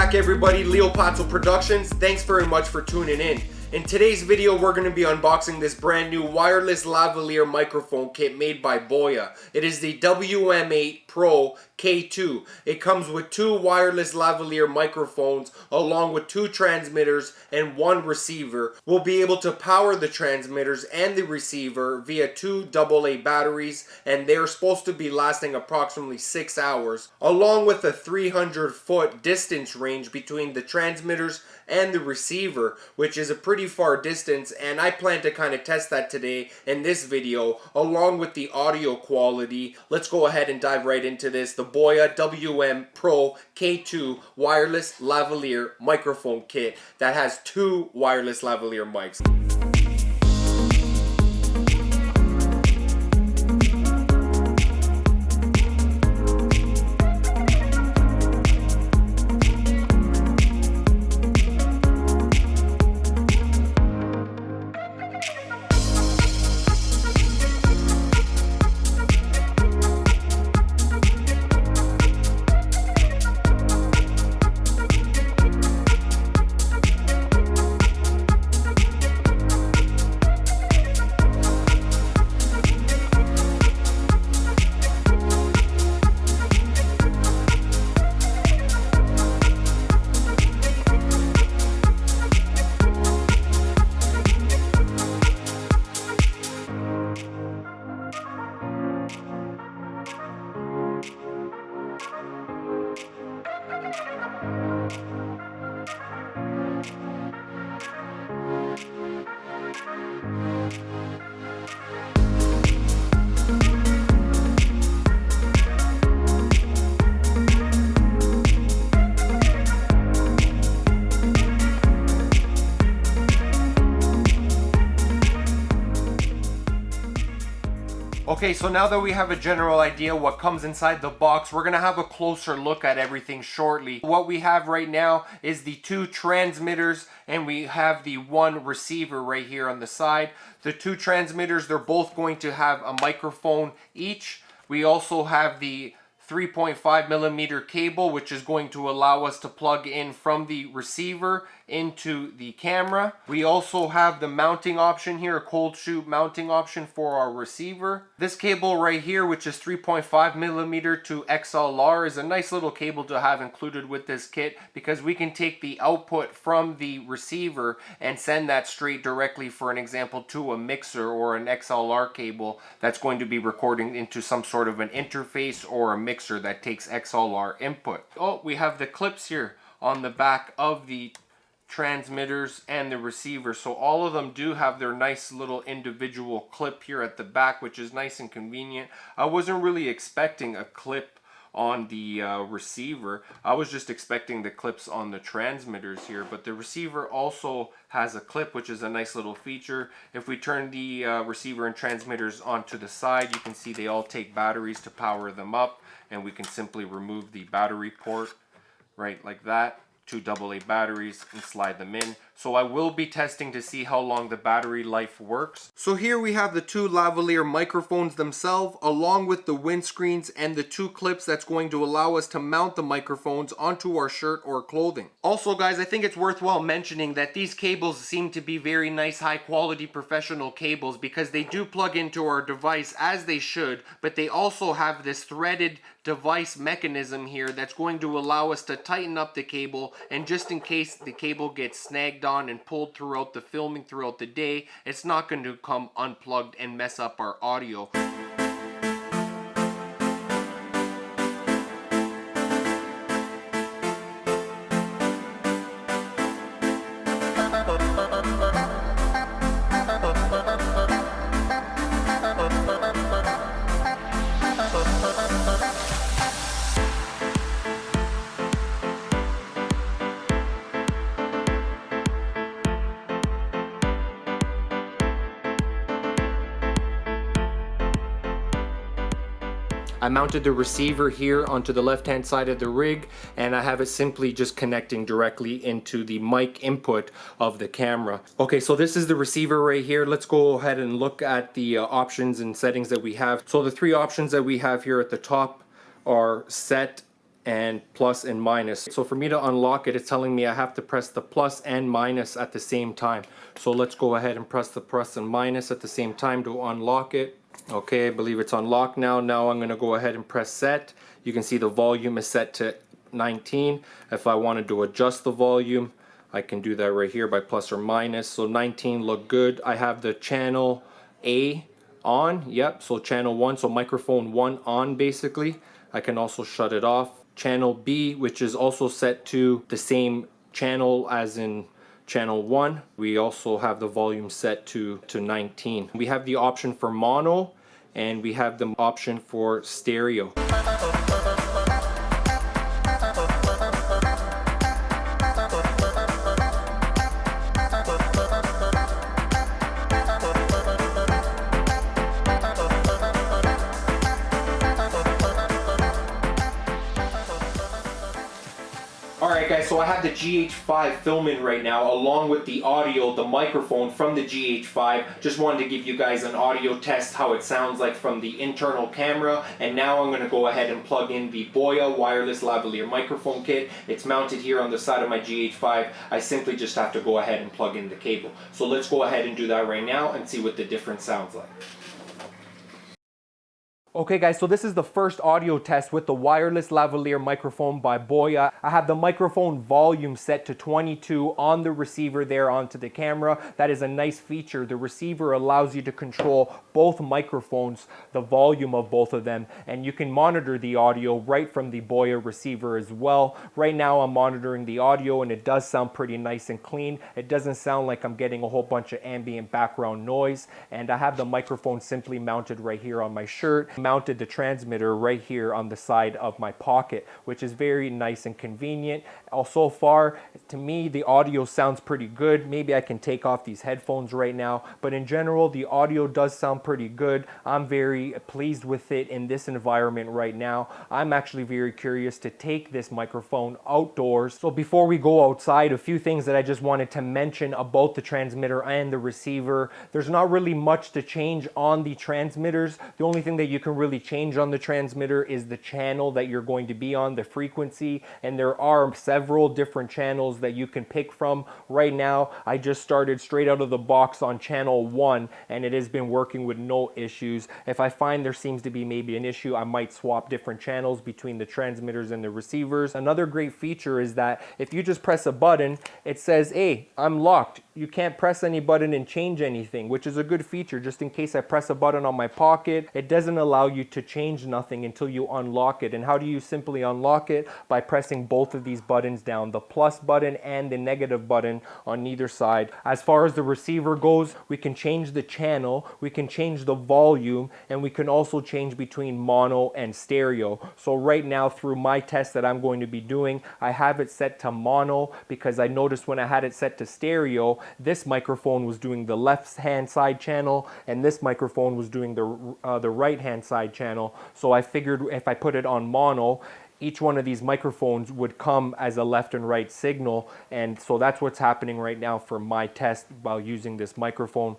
back everybody, Leopazzo Productions. Thanks very much for tuning in. In today's video, we're going to be unboxing this brand new wireless lavalier microphone kit made by Boya. It is the WM8 Pro K2. It comes with two wireless lavalier microphones along with two transmitters and one receiver. We'll be able to power the transmitters and the receiver via two AA batteries, and they're supposed to be lasting approximately 6 hours, along with a 300-foot distance range between the transmitters and the receiver, which is a pretty far distance, and I plan to kind of test that today in this video along with the audio quality. Let's go ahead and dive right into this. The Boya WM Pro K2 wireless lavalier microphone kit that has two wireless lavalier mics. Okay, so now that we have a general idea what comes inside the box, we're gonna have a closer look at everything shortly. What we have right now is the two transmitters and we have the one receiver right here on the side. The two transmitters, they're both going to have a microphone each. We also have the 3.5mm cable, which is going to allow us to plug in from the receiver into the camera. We also have the mounting option here, a cold shoe mounting option for our receiver. This cable right here, which is 3.5mm to XLR, is a nice little cable to have included with this kit because we can take the output from the receiver and send that straight directly, for an example, to a mixer or an XLR cable that's going to be recording into some sort of an interface or a mixer that takes XLR input. Oh, we have the clips here on the back of the transmitters and the receiver, so all of them do have their nice little individual clip here at the back, which is nice and convenient. I wasn't really expecting a clip on the receiver. I was just expecting the clips on the transmitters here, but the receiver also has a clip, which is a nice little feature. If we turn the receiver and transmitters onto the side, you can see they all take batteries to power them up, and we can simply remove the battery port right like that. Two AA batteries and slide them in. So I will be testing to see how long the battery life works. So here we have the two lavalier microphones themselves, along with the windscreens and the two clips that's going to allow us to mount the microphones onto our shirt or clothing. Also guys, I think it's worthwhile mentioning that these cables seem to be very nice, high quality professional cables because they do plug into our device as they should, but they also have this threaded device mechanism here that's going to allow us to tighten up the cable, and just in case the cable gets snagged on and pulled throughout the filming throughout the day, it's not going to come unplugged and mess up our audio. I mounted the receiver here onto the left-hand side of the rig, and I have it simply just connecting directly into the mic input of the camera. Okay, so this is the receiver right here. Let's go ahead and look at the options and settings that we have. So the three options that we have here at the top are set and plus and minus. So for me to unlock it, it's telling me I have to press the plus and minus at the same time. So let's go ahead and press the plus and minus at the same time to unlock it. Okay, I believe it's unlocked now. Now I'm gonna go ahead and press set. You can see the volume is set to 19. If I wanted to adjust the volume, I can do that right here by plus or minus. So 19 look good. I have the channel A on, yep, so channel 1, so microphone 1 on basically. I can also shut it off. Channel B, which is also set to the same channel as in channel 1. We also have the volume set to 19. We have the option for mono and we have the option for stereo. Alright guys, so I have the GH5 filming right now along with the audio, the microphone from the GH5. Just wanted to give you guys an audio test, how it sounds like from the internal camera. And now I'm going to go ahead and plug in the Boya wireless lavalier microphone kit. It's mounted here on the side of my GH5. I simply just have to go ahead and plug in the cable. So let's go ahead and do that right now and see what the difference sounds like. Okay guys, so this is the first audio test with the wireless lavalier microphone by Boya. I have the microphone volume set to 22 on the receiver there onto the camera. That is a nice feature. The receiver allows you to control both microphones, the volume of both of them, and you can monitor the audio right from the Boya receiver as well. Right now I'm monitoring the audio and it does sound pretty nice and clean. It doesn't sound like I'm getting a whole bunch of ambient background noise, and I have the microphone simply mounted right here on my shirt. Mounted the transmitter right here on the side of my pocket, which is very nice and convenient. So far, to me, the audio sounds pretty good. Maybe I can take off these headphones right now, but in general, the audio does sound pretty good. I'm very pleased with it in this environment right now. I'm actually very curious to take this microphone outdoors. So before we go outside, a few things that I just wanted to mention about the transmitter and the receiver. There's not really much to change on the transmitters. The only thing that you can really change on the transmitter is the channel that you're going to be on, the frequency, and there are several different channels that you can pick from. Right now, I just started straight out of the box on channel 1 and it has been working with no issues. If I find there seems to be maybe an issue, I might swap different channels between the transmitters and the receivers. Another great feature is that if you just press a button, it says, hey, I'm locked. You can't press any button and change anything, which is a good feature. Just in case I press a button on my pocket, it doesn't allow you to change nothing until you unlock it. And how do you simply unlock it? By pressing both of these buttons down, the plus button and the negative button on either side. As far as the receiver goes, we can change the channel, we can change the volume, and we can also change between mono and stereo. So right now, through my test that I'm going to be doing, I have it set to mono because I noticed when I had it set to stereo, this microphone was doing the left hand side channel and this microphone was doing the right hand side channel. So I figured if I put it on mono, each one of these microphones would come as a left and right signal, and so that's what's happening right now for my test while using this microphone.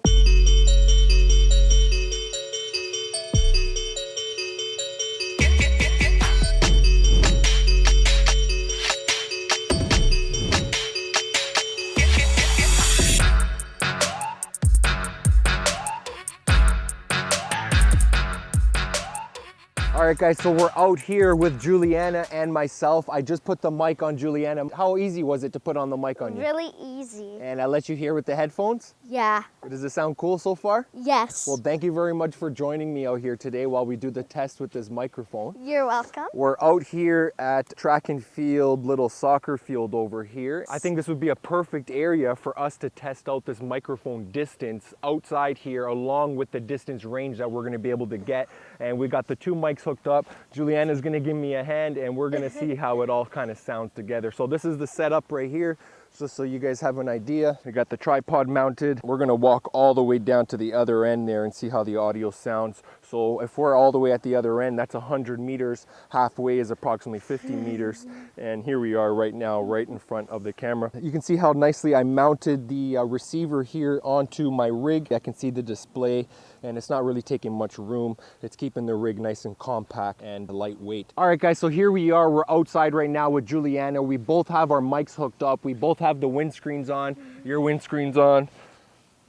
All right guys, so we're out here with Juliana and myself. I just put the mic on Juliana. How easy was it to put on the mic on you? Really easy. And I let you hear with the headphones? Yeah. Does it sound cool so far? Yes. Well, thank you very much for joining me out here today while we do the test with this microphone. You're welcome. We're out here at track and field, little soccer field over here. I think this would be a perfect area for us to test out this microphone distance outside here, along with the distance range that we're gonna be able to get. And we got the two mics hooked up. Juliana's gonna give me a hand and we're gonna see how it all kind of sounds together. So this is the setup right here. Just so you guys have an idea, we got the tripod mounted. We're gonna walk all the way down to the other end there and see how the audio sounds. So if we're all the way at the other end, that's 100 meters. Halfway is approximately 50 meters. And here we are right now, right in front of the camera. You can see how nicely I mounted the receiver here onto my rig. I can see the display, and it's not really taking much room. It's keeping the rig nice and compact and lightweight. All right, guys, so here we are. We're outside right now with Juliana. We both have our mics hooked up. We both have the windscreens on. Your windscreen's on.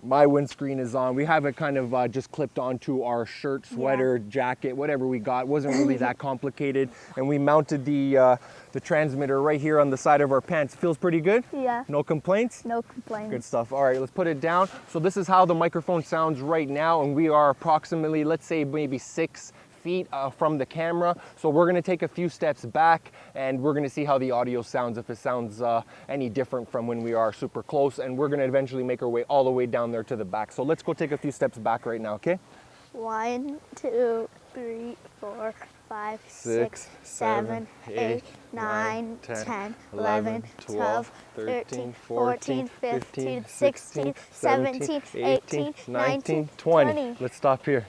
My windscreen is on. We have it kind of just clipped onto our shirt, sweater, jacket, whatever we got. It wasn't really that complicated. And we mounted the transmitter right here on the side of our pants. Feels pretty good? Yeah. No complaints? No complaints. Good stuff. All right, let's put it down. So this is how the microphone sounds right now. And we are approximately, let's say maybe 6 feet from the camera. So we're gonna take a few steps back and we're gonna see how the audio sounds, if it sounds any different from when we are super close, and we're gonna eventually make our way all the way down there to the back. So let's go take a few steps back right now, okay? 1, 2, 3, 4, 5, 6, 7, 8, 9, 10, 11, 12, 13, 14, 15, 16, 17, 18, 19, 20. Let's stop here.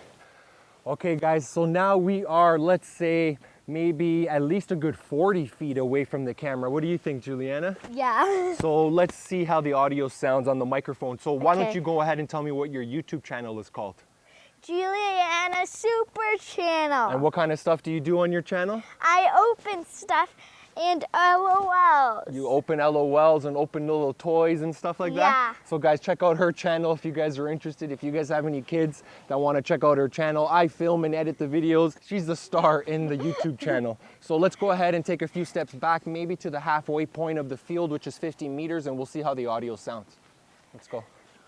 Okay guys, so now we are, let's say, maybe at least a good 40 feet away from the camera. What do you think, Juliana? Yeah. So let's see how the audio sounds on the microphone. So why don't Okay. you go ahead and tell me what your YouTube channel is called? Juliana Super Channel. And what kind of stuff do you do on your channel? I open stuff and LOLs. You open LOLs and open little toys and stuff like that? Yeah. So guys, check out her channel if you guys are interested. If you guys have any kids that want to check out her channel, I film and edit the videos. She's the star in the YouTube channel. So let's go ahead and take a few steps back, maybe to the halfway point of the field, which is 50 meters, and we'll see how the audio sounds. Let's go.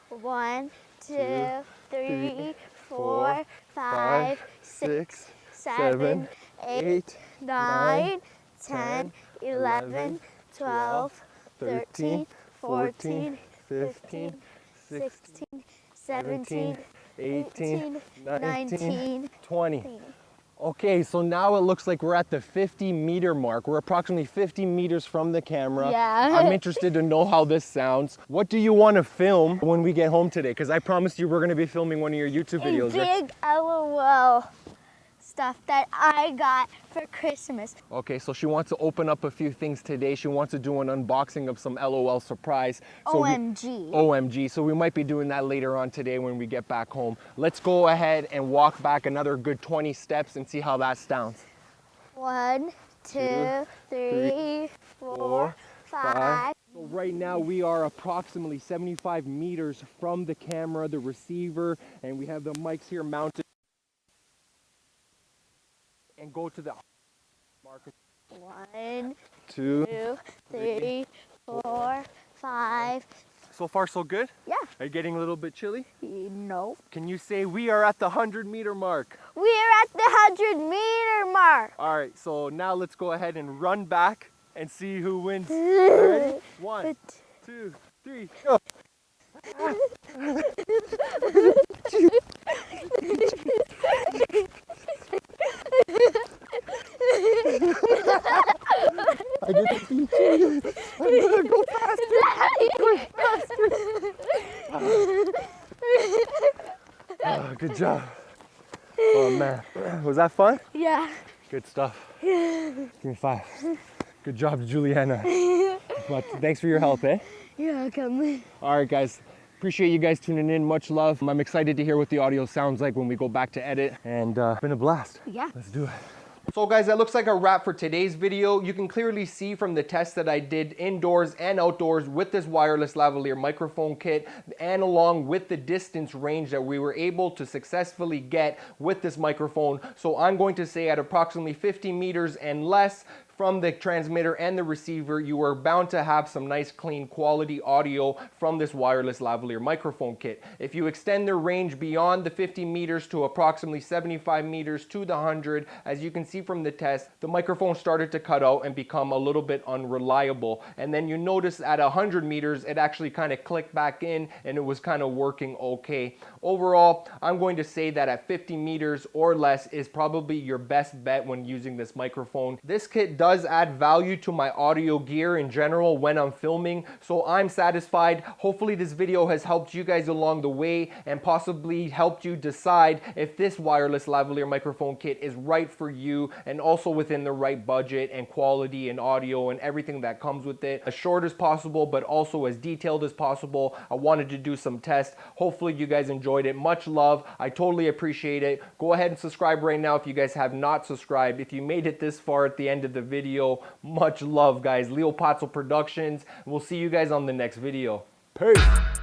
1, 2, 3, 4, 5, 6, 7, 8, 9, 10, 11, 12, 13, 14, 15, 16, 17, 18, 19, 20. Okay, so now it looks like we're at the 50-meter mark. We're approximately 50 meters from the camera. Yeah. I'm interested to know how this sounds. What do you want to film when we get home today? Because I promised you we're going to be filming one of your YouTube videos. A big LOL stuff that I got for Christmas. Okay, so she wants to open up a few things today. She wants to do an unboxing of some LOL surprise. So OMG. OMG. So we might be doing that later on today when we get back home. Let's go ahead and walk back another good 20 steps and see how that sounds. 1, 2, 3, 4, 5. So right now we are approximately 75 meters from the camera, the receiver, and we have the mics here mounted. And go to the marker. 1, 2, 2, 3, 4, 5. So far so good? Yeah. Are you getting a little bit chilly? No. Can you say we are at the 100-meter mark? We are at the 100-meter mark. All right, so now let's go ahead and run back and see who wins. Ready? 1, 2, 3, go. I didn't beat you. I'm gonna go faster. Oh, good job. Oh man, was that fun? Yeah. Good stuff. Give me 5. Good job, Juliana. But thanks for your help, eh? You're welcome. All right, guys. Appreciate you guys tuning in. Much love. I'm excited to hear what the audio sounds like when we go back to edit. And it's been a blast. Yeah. Let's do it. So guys, that looks like a wrap for today's video. You can clearly see from the tests that I did indoors and outdoors with this wireless lavalier microphone kit, and along with the distance range that we were able to successfully get with this microphone. So I'm going to say at approximately 50 meters and less from the transmitter and the receiver, you are bound to have some nice clean quality audio from this wireless lavalier microphone kit. If you extend the range beyond the 50 meters to approximately 75 meters to the 100, as you can see from the test, the microphone started to cut out and become a little bit unreliable. And then you notice at 100 meters, it actually kind of clicked back in and it was kind of working okay. overall, I'm going to say that at 50 meters or less is probably your best bet when using this microphone. This kit does add value to my audio gear in general when I'm filming, so I'm satisfied. Hopefully this video has helped you guys along the way and possibly helped you decide if this wireless lavalier microphone kit is right for you and also within the right budget and quality and audio and everything that comes with it. As short as possible, but also as detailed as possible. I wanted to do some tests. Hopefully you guys enjoyed it. Much love. I totally appreciate it. Go ahead and subscribe right now if you guys have not subscribed. If you made it this far at the end of the video, much love, guys. Leopazzo Productions. We'll see you guys on the next video. Peace.